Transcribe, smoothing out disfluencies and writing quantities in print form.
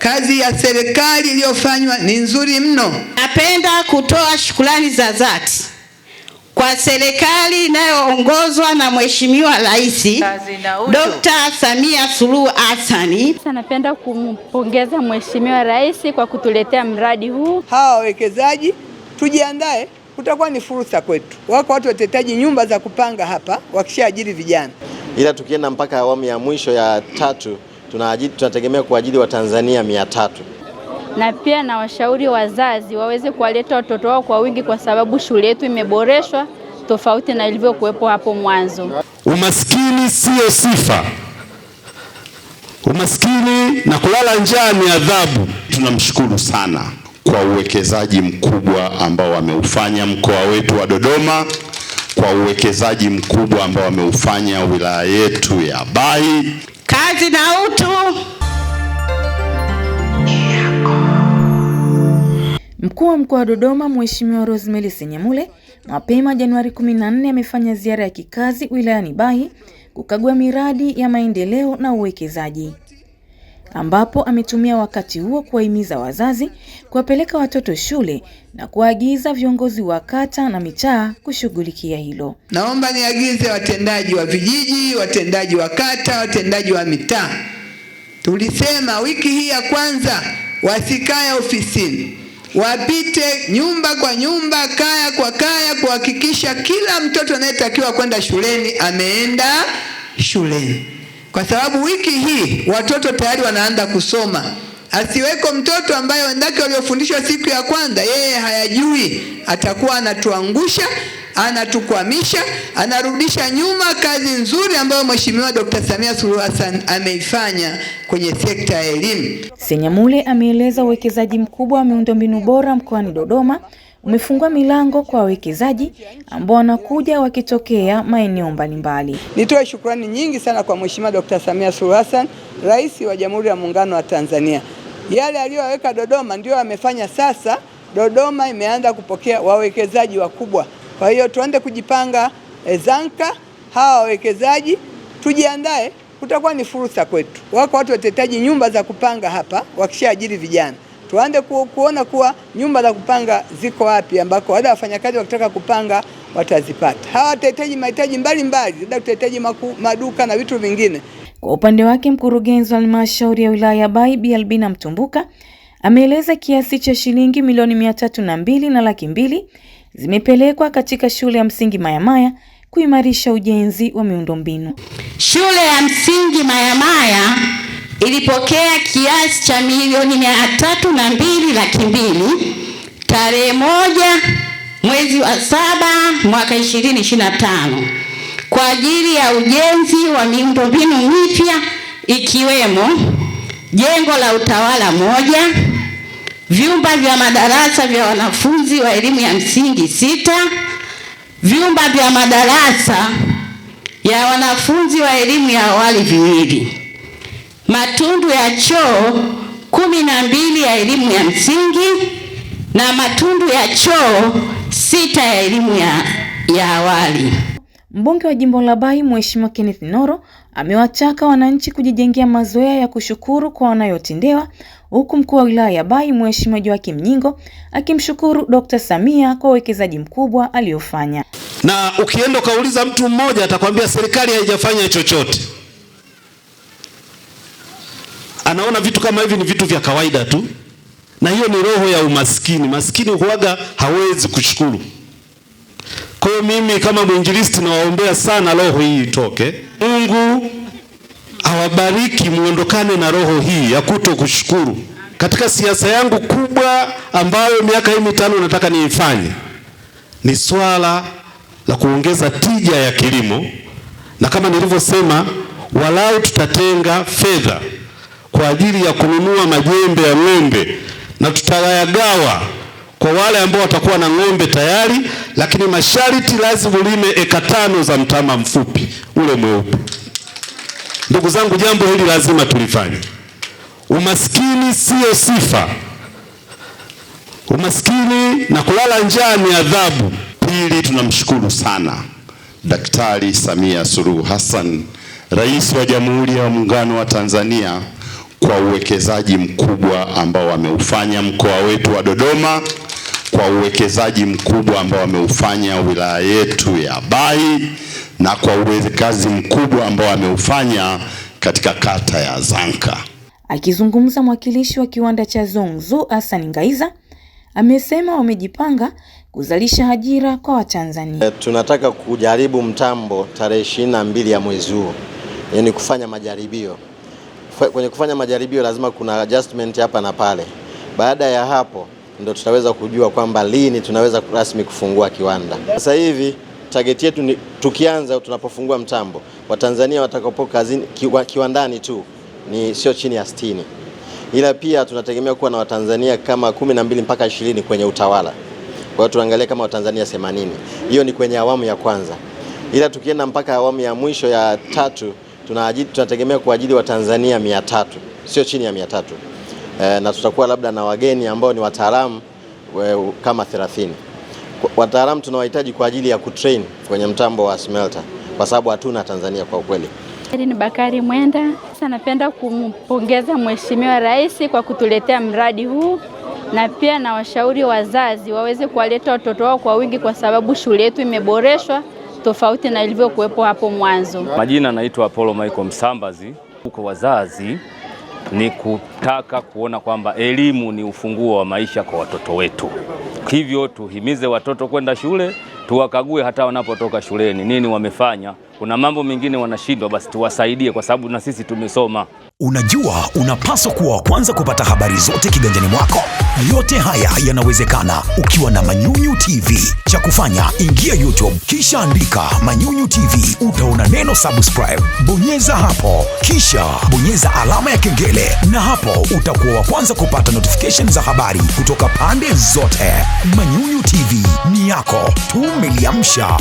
Kazi ya serikali iliyofanywa ni nzuri mno. Napenda kutoa shukrani za dhati kwa serikali inayoongozwa na Mheshimiwa Rais Dr. Samia Suluhu Hassan. Napenda kumpongeza Mheshimiwa Rais kwa kutuletea mradi huu. Hawa wawekezaji tujiandae, kutakuwa ni fursa kwetu. Wako watu watahitaji nyumba za kupanga hapa wakishaajiri vijana. Ila tukienda mpaka awamu ya mwisho ya 3 tunategemea kuajiri Watanzania 300. Na pia na washauri wazazi waweze kuwaleta watoto wao kwa wingi, kwa sababu shule yetu imeboreshwa tofauti na ilivyokuwepo hapo mwanzo. Umaskini sio sifa. Umaskini na kulala njaa ni adhabu. Tunamshukuru sana kwa uwekezaji mkubwa ambao wameufanya mkoa wetu wa Dodoma, kwa uwekezaji mkubwa ambao wameufanya wilaya yetu ya Bahi. Kazi na utu. Mkuu wa mkoa wa Dodoma Mheshimiwa Rosemary Senyamule mapema Januari 14 amefanya ziara ya kikazi wilayani Bahi kukagua miradi ya maendeleo na uwekezaji, ambapo ametumia wakati huo kuwahimiza wazazi kuwapeleka watoto shule na kuagiza viongozi wa kata na mitaa kushughulikia hilo. Naomba niagize watendaji wa vijiji, watendaji wa kata, watendaji wa mitaa. Tulisema wiki hii ya kwanza wasikae ofisini, wapite nyumba kwa nyumba, kaya kwa kaya, kuhakikisha kila mtoto anayetakiwa kwenda shuleni ameenda shuleni. Kwa sababu wiki hii watoto tayari wanaanza kusoma. Asiweko mtoto ambaye wenzake waliofundishwa siku ya kwanza yeye hayajui, atakuwa anatuangusha, anatukwamisha, anarudisha nyuma kazi nzuri ambayo Mheshimiwa Dr. Samia Suluhu Hassan ameifanya kwenye sekta ya elimu. Senyamule ameeleza uwekezaji mkubwa wa miundombinu bora mkoani Dodoma umefungua milango kwa wawekezaji ambao wanakuja wakitokea maeneo mbalimbali. Nitoe shukrani nyingi sana kwa Mheshimiwa Dr. Samia Suluhu Hassan, Rais wa Jamhuri ya Muungano wa Tanzania. Yale aliyoweka Dodoma ndio amefanya sasa Dodoma imeanza kupokea wawekezaji wakubwa. Kwa hiyo tuanze kujipanga zanka, hawa wawekezaji tujiandae, kutakuwa ni fursa kwetu. Wako watu watahitaji nyumba za kupanga hapa wakishaajiri vijana. Tuanze kuona kuwa nyumba za kupanga ziko wapi ambako wale wafanyakazi wakitaka kupanga watazipata. Hawa watahitaji mahitaji mbalimbali, labda tutahitaji maduka na vitu vingine. Kwa upande wake mkurugenzi wa halmashauri ya wilaya ya Bahi Bi Albina Mtumbuka ameeleza kiasi cha shilingi milioni 302,200 zimepelekwa katika shule ya msingi Mayamaya kuimarisha ujenzi wa miundombinu. Shule ya msingi Mayamaya ilipokea kiasi cha milioni 302,200 tarehe 1 mwezi wa 7 mwaka 2025 kwa ajili ya ujenzi wa miundombinu mipya ikiwemo jengo la utawala 1, vyumba vya madarasa vya wanafunzi wa elimu ya msingi 6, vyumba vya madarasa ya wanafunzi wa elimu ya awali 2, matundu ya choo 12 ya elimu ya msingi na matundu ya choo 6 ya elimu ya awali. Mbunge wa jimbo la Bahi Mheshimiwa Kenneth Noro amewataka wananchi kujijengea mazoea ya kushukuru kwa wanayotendewa, huku mkuu wa wilaya ya Bahi Mheshimiwa Joakim Nyingo akimshukuru Dr. Samia kwa uwekezaji mkubwa aliofanya. Na ukienda kauliza mtu mmoja atakwambia serikali haijafanya chochote. Anaona vitu kama hivi ni vitu vya kawaida tu. Na hiyo ni roho ya umaskini. Maskini huaga hawezi kushukuru. Kwa hiyo mimi kama mwinjilisti nawaombea sana roho hii itoke. Mungu awabariki, muondokane na roho hii ya kutokushukuru. Katika siasa yangu kubwa ambayo miaka hii 5 nataka niifanye ni swala la kuongeza tija ya kilimo, na kama nilivyosema walau tutatenga fedha kwa ajili ya kununua majembe ya ng'ombe na tutayagawa kwa wale ambao watakuwa na ng'ombe tayari, lakini masharti lazima ulime eka 5 za mtama mfupi ule mweupe. Ndugu zangu, jambo hili lazima tulifanye. Umaskini sio sifa. Umaskini na kulala njaa ni adhabu. Pili, tunamshukuru sana Daktari Samia Suluhu Hassan, Rais wa Jamhuri ya Muungano wa Tanzania, kwa uwekezaji mkubwa ambao wameufanya mkoa wetu wa Dodoma, kwa uwekezaji mkubwa ambao wameufanya wilaya yetu ya Bahi, na kwa uwekezaji mkubwa ambao wameufanya katika kata ya Zanka. Akizungumza mwakilishi wa kiwanda cha Zongzu Hassan Ngaiza amesema wamejipanga kuzalisha ajira kwa Watanzania. Tunataka kujaribu mtambo tarehe 22 ya mwezi huu, yani kufanya majaribio. Kwenye kufanya majaribio lazima kuna adjustment hapa na pale. Baada ya hapo ndio tutaweza kujua kwamba lini tunaweza rasmi kufungua kiwanda. Sasa hivi target yetu ni tukianza, tunapofungua mtambo, Watanzania watakapo kazini kiwandani tu ni sio chini ya 60. Ila pia tunategemea kuwa na Watanzania kama 12 mpaka 20 kwenye utawala. Kwa hiyo tuangalie kama Watanzania 80. Hiyo ni kwenye awamu ya kwanza. Ila tukienda mpaka awamu ya mwisho ya 3 tunategemea kuajiri Watanzania 300, sio chini ya 300. Na tutakuwa labda na wageni ambao ni wataalamu kama 30. Wataalamu tunawahitaji kwa ajili ya kutrain kwenye mtambo wa smelter, kwa sababu hatuna Tanzania kwa ukweli. Ni Bakari Mwenda. Sasa napenda kumpongeza Mheshimiwa Rais kwa kutuletea mradi huu, na pia na washauri wazazi waweze kuwaleta watoto wao kwa wingi kwa sababu shule yetu imeboreshwa tofauti na ilivyokuwepo hapo mwanzo. Majina naitwa Apollo Michael Msambazi. Kwa wazazi ni kutaka kuona kwamba elimu ni ufunguo wa maisha kwa watoto wetu. Hivyo tuhimize watoto kwenda shule, tuwakague hata wanapotoka shuleni nini wamefanya. Kuna mambo mengine wanashindwa, basi tuwasaidie kwa sababu na sisi tumesoma. Unajua, unapaswa kuwa wa kwanza kupata habari zote kiganjani mwako. Yote haya yanawezekana ukiwa na Manyunyu TV. Cha kufanya, ingia YouTube kisha andika Manyunyu TV, utaona neno subscribe. Bonyeza hapo, kisha bonyeza alama ya kengele, na hapo utakuwa wa kwanza kupata notification za habari kutoka pande zote. Manyunyu TV ni yako, tumeliamsha.